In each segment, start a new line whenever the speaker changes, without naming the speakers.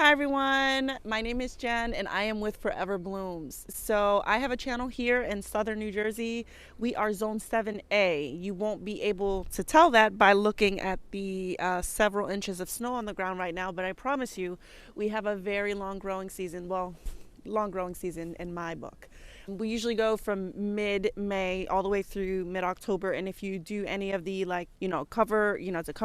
Hi everyone, my name is Jen and I am with Forever Blooms. So I have a channel here in southern New Jersey. We are zone 7A. You won't be able to tell that by looking at the several inches of snow on the ground right now, but I promise you we have a very long growing season. Well, long growing season in my book. We usually go from mid-May all the way through mid-October, and if you do any of the to cover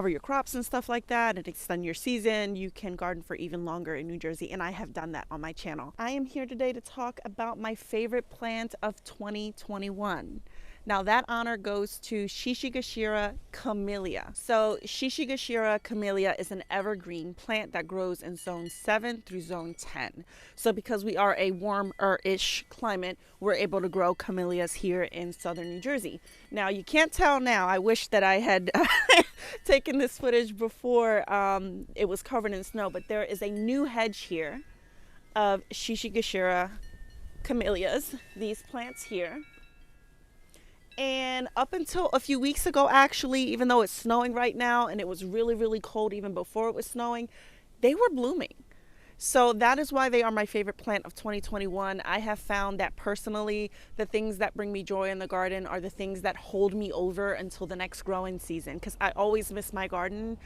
your crops and stuff like that and extend your season, you can garden for even longer in New Jersey, and I have done that on my channel. I am here today to talk about my favorite plant of 2021. Now that honor goes to Shi Shi Gashira Camellia. So Shi Shi Gashira Camellia is an evergreen plant that grows in zone 7 through zone 10. So because we are a warmer-ish climate, we're able to grow camellias here in southern New Jersey. Now you can't tell now. I wish that I had taken this footage before it was covered in snow, but there is a new hedge here of Shi Shi Gashira camellias, these plants here. And up until a few weeks ago, actually, even though it's snowing right now and it was really, really cold even before it was snowing, they were blooming. So that is why they are my favorite plant of 2021. I have found that personally, the things that bring me joy in the garden are the things that hold me over until the next growing season, because I always miss my garden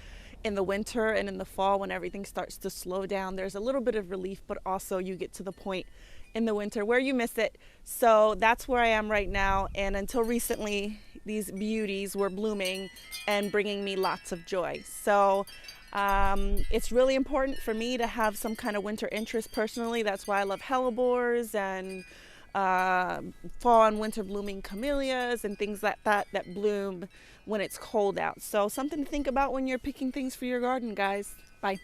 in the winter and in the fall when everything starts to slow down. There's a little bit of relief, but also you get to the point in the winter where you miss it. So that's where I am right now, and until recently these beauties were blooming and bringing me lots of joy. So it's really important for me to have some kind of winter interest personally. That's why I love hellebores and fall and winter blooming camellias and things like that that bloom when it's cold out. So something to think about when you're picking things for your garden, guys. Bye.